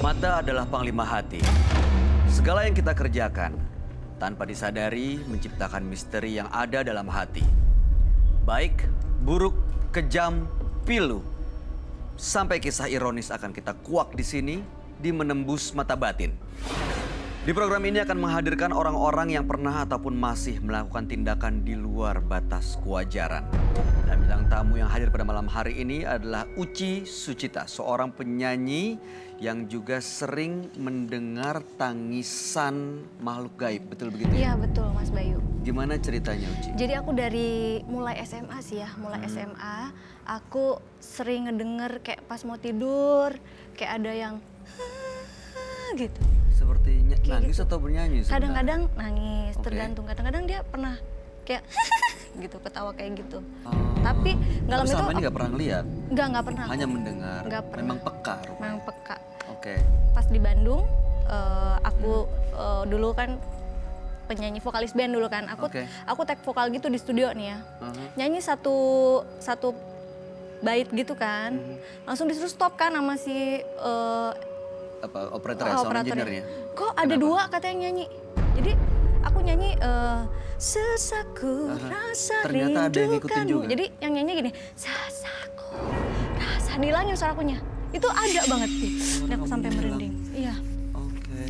Mata adalah panglima hati. Segala yang kita kerjakan, tanpa disadari menciptakan misteri yang ada dalam hati. Baik, buruk, kejam, pilu. Sampai kisah ironis akan kita kuak di sini, di Menembus Mata Batin. Di program ini akan menghadirkan orang-orang yang pernah ataupun masih melakukan tindakan di luar batas kewajaran. Dan bintang tamu yang hadir pada malam hari ini adalah Uci Sucita, seorang penyanyi yang juga sering mendengar tangisan makhluk gaib. Betul begitu ya? Iya betul Mas Bayu. Gimana ceritanya Uci? Jadi aku dari mulai SMA sih ya, SMA aku sering ngedenger kayak pas mau tidur, kayak ada yang gitu. Seperti nangis gitu. atau bernyanyi? Kadang-kadang nangis, Oke. tergantung. Kadang-kadang dia pernah kayak gitu, ketawa kayak gitu. Tapi nggak lama itu selama ini nggak pernah ngeliat? nggak pernah. Hanya mendengar? Nggak pernah. Memang peka rupanya? Memang peka. Oke. Pas di Bandung, aku dulu kan penyanyi vokalis band dulu kan. Aku tag vokal gitu di studio nih ya. Nyanyi satu bait gitu kan. Langsung disuruh stop kan sama si Operator ya, sound engineer-nya? Kok ada dua katanya nyanyi. Jadi aku nyanyi sesaku rasa ternyata ada yang ngikutin juga. Jadi yang nyanyi gini, sesaku rasa dilangin suarakunya. Itu ada banget sih. Dan aku sampai merinding. Iya. Oke.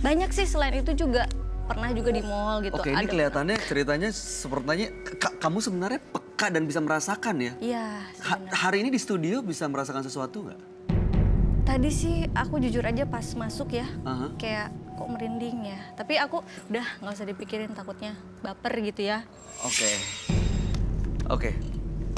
Banyak sih selain itu juga pernah juga di mall gitu. Oke, ini kelihatannya ceritanya sepertinya kamu sebenarnya peka dan bisa merasakan ya? Iya. Hari ini di studio bisa merasakan sesuatu nggak? Tadi sih aku jujur aja pas masuk ya, kayak kok merinding ya. Tapi aku udah nggak usah dipikirin, takutnya baper gitu ya. Oke.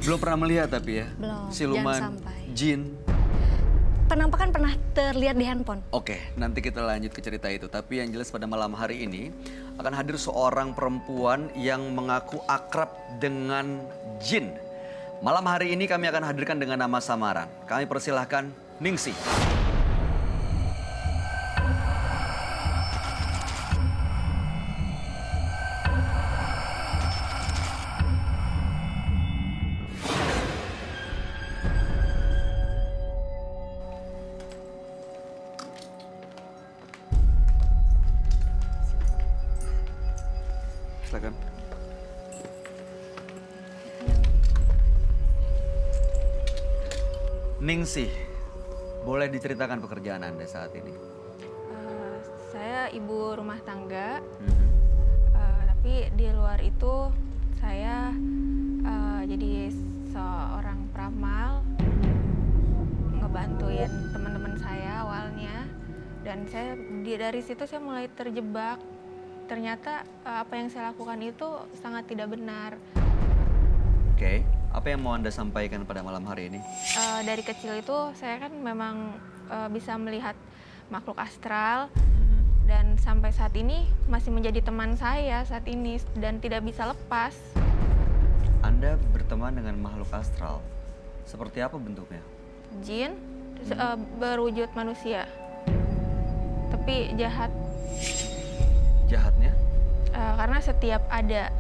Belum pernah melihat tapi ya? Belum, Siluman, jangan sampai. jin. Penampakan pernah terlihat di handphone. Oke, nanti kita lanjut ke cerita itu. Tapi yang jelas pada malam hari ini akan hadir seorang perempuan yang mengaku akrab dengan jin. Malam hari ini kami akan hadirkan dengan nama samaran. Kami persilahkan Ningsih. Silakan. Ningsih, boleh diceritakan pekerjaan Anda saat ini? Saya ibu rumah tangga, tapi di luar itu saya jadi seorang peramal, ngebantuin teman-teman saya awalnya, dan dari situ saya mulai terjebak. Ternyata apa yang saya lakukan itu sangat tidak benar. Oke, apa yang mau Anda sampaikan pada malam hari ini? Dari kecil itu saya kan memang bisa melihat makhluk astral, dan sampai saat ini masih menjadi teman saya saat ini dan tidak bisa lepas. Anda berteman dengan makhluk astral, seperti apa bentuknya? Jin, berwujud manusia, tapi jahat. Jahatnya? Karena setiap ada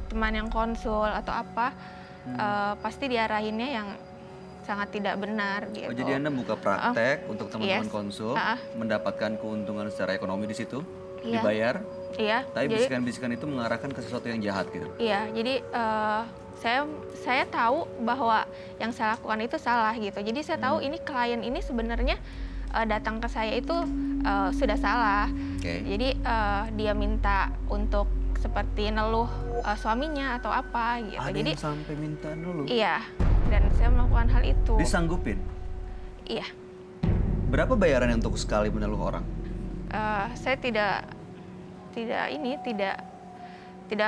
teman yang konsul atau apa, pasti diarahinnya yang sangat tidak benar gitu. Oh, jadi Anda buka praktek untuk teman-teman Yes. konsul, mendapatkan keuntungan secara ekonomi di situ, Iya. dibayar, Iya. tapi Jadi, bisikan-bisikan itu mengarahkan ke sesuatu yang jahat gitu. iya. Jadi saya tahu bahwa yang saya lakukan itu salah gitu. Jadi saya tahu ini klien ini sebenarnya datang ke saya itu sudah salah. Oke. Jadi dia minta untuk seperti neluh suaminya atau apa gitu. Ada Jadi yang sampai minta dulu? iya, dan saya melakukan hal itu. Disanggupin? Iya. Berapa bayarannya untuk sekali meneluh orang? Saya tidak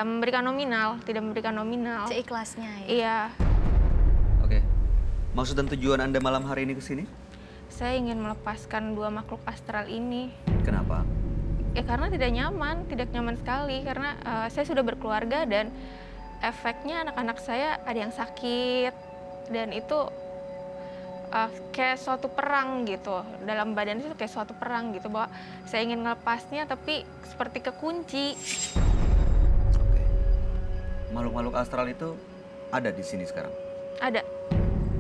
memberikan nominal, Seikhlasnya ya. Iya. Oke. Maksud dan tujuan Anda malam hari ini ke sini? Saya ingin melepaskan dua makhluk astral ini. Kenapa? Ya karena tidak nyaman sekali. Karena saya sudah berkeluarga dan efeknya anak-anak saya ada yang sakit. Dan itu kayak suatu perang gitu. Dalam badan itu kayak suatu perang gitu. Bahwa saya ingin melepasnya tapi seperti kekunci. Oke. Makhluk-makhluk astral itu ada di sini sekarang? Ada.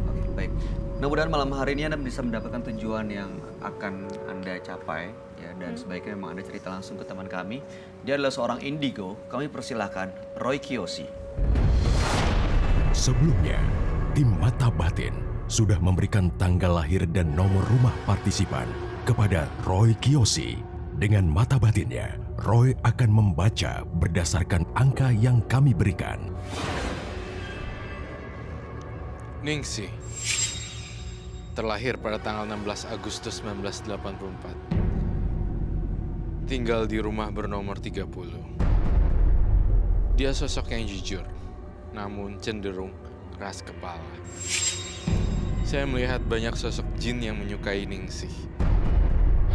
Oke, baik. Mudah-mudahan malam hari ini Anda bisa mendapatkan tujuan yang akan Anda capai ya, dan sebaiknya memang Anda cerita langsung ke teman kami. Dia adalah seorang indigo. Kami persilahkan Roy Kiyoshi. Sebelumnya, tim Mata Batin sudah memberikan tanggal lahir dan nomor rumah partisipan kepada Roy Kiyoshi. Dengan mata batinnya, Roy akan membaca berdasarkan angka yang kami berikan. Ningsih terlahir pada tanggal 16 Agustus 1984. Tinggal di rumah bernomor 30. Dia sosok yang jujur, namun cenderung keras kepala. Saya melihat banyak sosok jin yang menyukai Ningsih.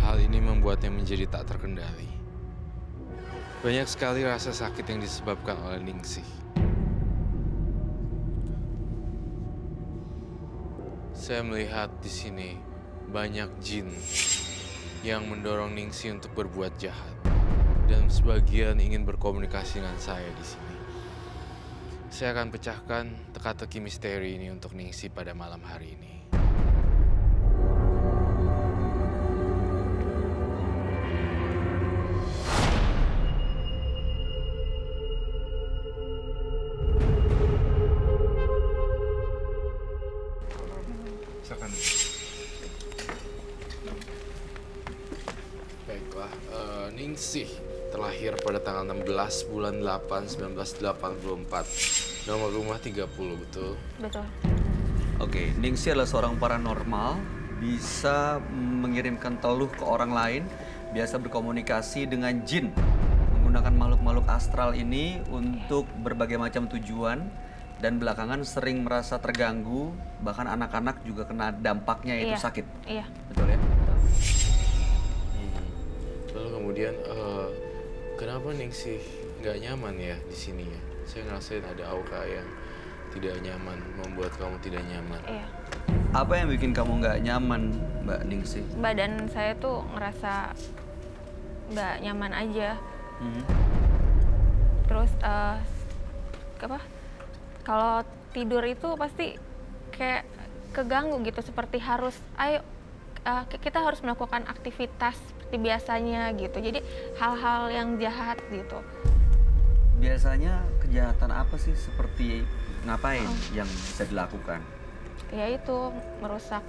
Hal ini membuatnya menjadi tak terkendali. Banyak sekali rasa sakit yang disebabkan oleh Ningsih. Saya melihat di sini banyak jin yang mendorong Ningsih untuk berbuat jahat, dan sebagian ingin berkomunikasi dengan saya di sini. Saya akan pecahkan teka-teki misteri ini untuk Ningsih pada malam hari ini. Baiklah, Ningsih terlahir pada tanggal 16 bulan 8 1984. Nomor rumah 30, betul? Betul. Oke, Ningsih adalah seorang paranormal, bisa mengirimkan teluh ke orang lain, biasa berkomunikasi dengan jin, menggunakan makhluk-makhluk astral ini untuk berbagai macam tujuan, dan belakangan sering merasa terganggu, bahkan anak-anak juga kena dampaknya yaitu sakit. Iya. Betul ya? Betul. Lalu kemudian, kenapa Ningsih nggak nyaman ya di sini ya? Saya ngerasain ada aura yang tidak nyaman, membuat kamu tidak nyaman. Iya. Apa yang bikin kamu nggak nyaman, Mbak Ningsih? Badan saya tuh ngerasa nggak nyaman aja. Terus kalau tidur itu pasti kayak keganggu gitu, seperti harus kita harus melakukan aktivitas seperti biasanya gitu. Jadi hal-hal yang jahat gitu. Biasanya kejahatan apa sih, seperti ngapain yang bisa dilakukan? Ya itu merusak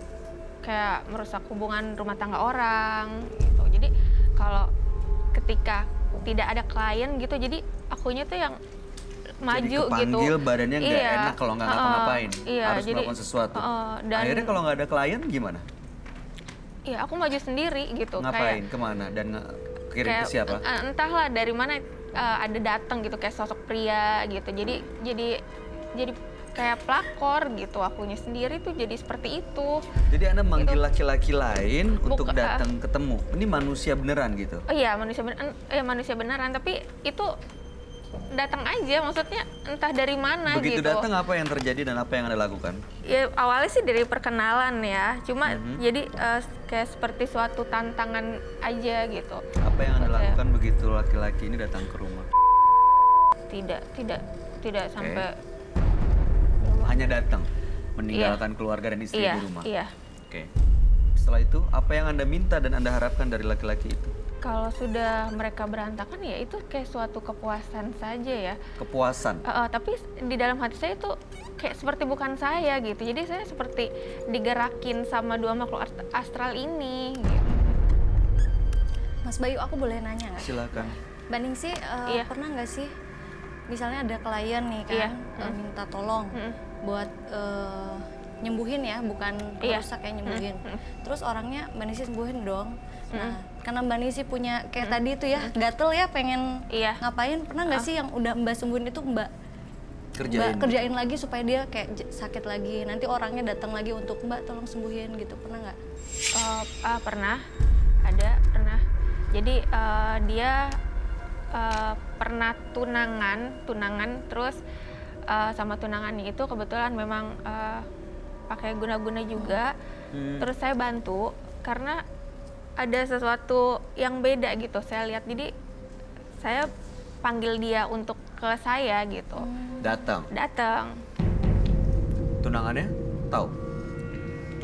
hubungan rumah tangga orang gitu. Jadi kalau ketika tidak ada klien gitu, jadi akunya tuh yang maju jadi gitu. Kepanggil badannya nggak enak kalau nggak ngapa-ngapain, harus jadi, melakukan sesuatu. Dan akhirnya kalau nggak ada klien gimana? Iya, aku maju sendiri gitu. Ngapain? Kemana? Dan kirim ke siapa? Entahlah dari mana ada datang gitu, kayak sosok pria gitu. Jadi kayak pelakor gitu, akunya sendiri tuh jadi seperti itu. Jadi Anda manggil Itu laki-laki lain untuk datang ketemu. Ini manusia beneran gitu? Oh iya, manusia beneran, tapi itu datang aja, maksudnya entah dari mana. Begitu gitu. datang, apa yang terjadi dan apa yang Anda lakukan? Ya awalnya sih dari perkenalan ya, cuma jadi kayak seperti suatu tantangan aja gitu. Apa yang Anda lakukan begitu laki-laki ini datang ke rumah? Tidak sampai. Hanya datang, meninggalkan keluarga dan istri di rumah? Iya. Oke. Setelah itu, apa yang Anda minta dan Anda harapkan dari laki-laki itu? Kalau sudah mereka berantakan ya itu kayak suatu kepuasan saja ya. Kepuasan? Tapi di dalam hati saya itu kayak seperti bukan saya gitu. Jadi saya seperti digerakin sama dua makhluk astral ini gitu. Mas Bayu, aku boleh nanya nggak? Silakan. Mbak Ningsih, pernah nggak sih misalnya ada klien nih kan minta tolong buat nyembuhin ya, bukan merusak ya, nyembuhin. Terus orangnya Mbak Ningsih sembuhin dong. Nah, karena Mbak Ningsih punya kayak tadi itu ya, gatel ya pengen ngapain, pernah nggak sih yang udah Mbak sembuhin itu Mbak kerjain lagi supaya dia kayak sakit lagi. Nanti orangnya datang lagi untuk Mbak tolong sembuhin gitu. Pernah nggak? Pernah. Jadi dia pernah tunangan terus sama tunangannya itu kebetulan memang pakai guna-guna juga. Terus saya bantu karena ada sesuatu yang beda gitu saya lihat. Jadi saya panggil dia untuk ke saya gitu. Datang. Tunangannya tahu?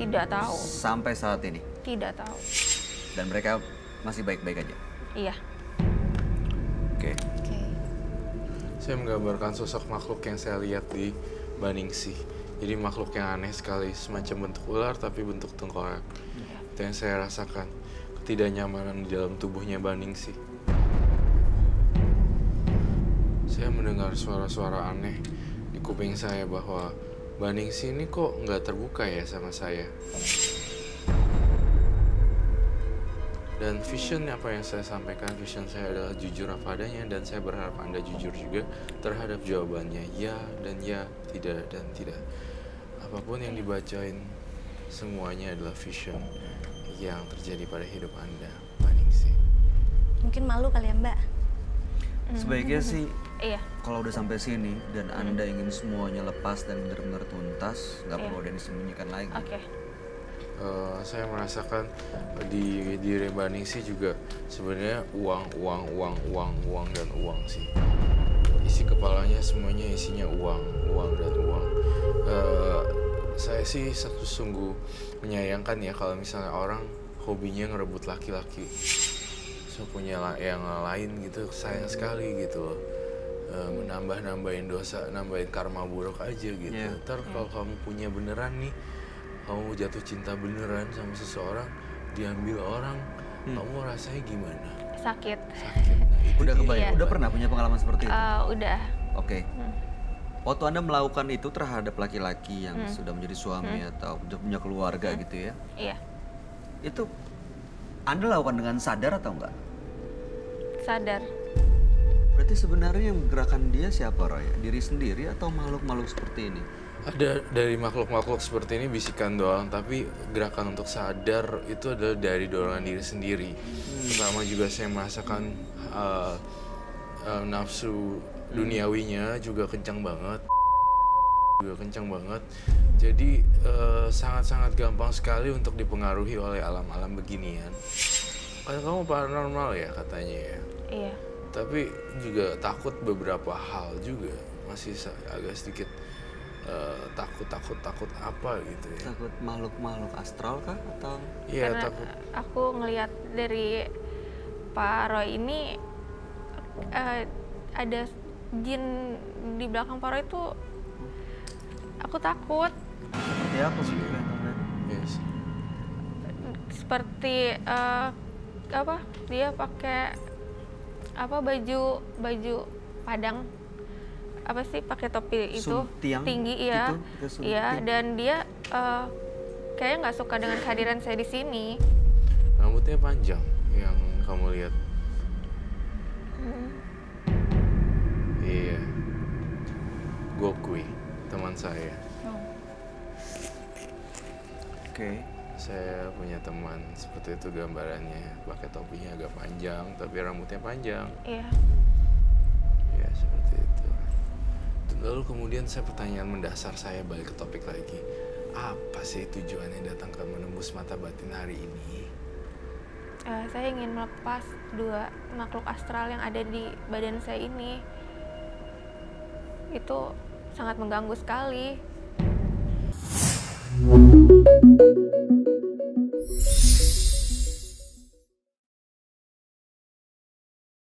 Tidak tahu. Sampai saat ini? Tidak tahu. Dan mereka masih baik-baik aja? Iya. Oke. Saya menggambarkan sosok makhluk yang saya lihat di Baningsih. Jadi makhluk yang aneh sekali, semacam bentuk ular tapi bentuk tengkorak. Itu yang saya rasakan, ketidaknyamanan di dalam tubuhnya Baningsih. Saya mendengar suara-suara aneh di kuping saya bahwa Baningsih ini kok nggak terbuka ya sama saya. Dan vision apa yang saya sampaikan, vision saya adalah jujur apa adanya, dan saya berharap Anda jujur juga terhadap jawabannya, ya dan ya, tidak dan tidak. Apapun yang dibacain, semuanya adalah vision yang terjadi pada hidup Anda, Baningsih. Mungkin malu kali ya Mbak? Sebaiknya sih, Iya. kalau udah sampai sini dan Anda ingin semuanya lepas dan benar-benar tuntas, nggak perlu ada yang disembunyikan lagi. Oke. Saya merasakan di diri Baningsih juga sebenarnya uang dan uang sih. Isi kepalanya semuanya isinya uang dan uang. Saya sih sungguh menyayangkan ya kalau misalnya orang hobinya ngerebut laki-laki. So punya yang lain gitu, sayang sekali gitu loh. Menambah-nambahin dosa, nambahin karma buruk aja gitu. Ntar kalau kamu punya beneran nih, kamu jatuh cinta beneran sama seseorang, diambil orang, kamu rasanya gimana? Sakit. Nah, Udah kebayang? Udah pernah punya pengalaman seperti itu? Udah. Oke. Waktu Anda melakukan itu terhadap laki-laki yang sudah menjadi suami atau sudah punya keluarga gitu ya? Iya. Itu Anda lakukan dengan sadar atau enggak? Sadar. Berarti sebenarnya yang menggerakkan dia siapa, Roy? Diri sendiri atau makhluk-makhluk seperti ini? Ada dari makhluk-makhluk seperti ini bisikan doang, tapi gerakan untuk sadar itu adalah dari dorongan diri sendiri. Pertama juga saya merasakan nafsu duniawinya juga kencang banget. Jadi sangat-sangat gampang sekali untuk dipengaruhi oleh alam-alam beginian. Kayak kamu paranormal ya katanya ya. Iya. Tapi juga takut beberapa hal juga, masih agak sedikit takut apa gitu ya. Takut makhluk-makhluk astral kah atau? Iya, Karena takut. aku ngelihat dari Pak Roy ini ada jin di belakang Pak Roy itu, aku takut. Seperti apa sih? Yes. Seperti dia pakai baju padang, pakai topi itu tinggi ya, iya, dan dia kayaknya nggak suka dengan kehadiran saya di sini. Rambutnya panjang yang kamu lihat. Iya, Gokui, teman saya. Oke. Saya punya teman seperti itu gambarannya, pakai topinya agak panjang tapi rambutnya panjang. Iya. Ya seperti itu. Lalu kemudian pertanyaan mendasar saya balik ke topik lagi. Apa sih tujuannya datang ke menembus mata batin hari ini? Saya ingin melepas 2 makhluk astral yang ada di badan saya ini. Itu sangat mengganggu sekali.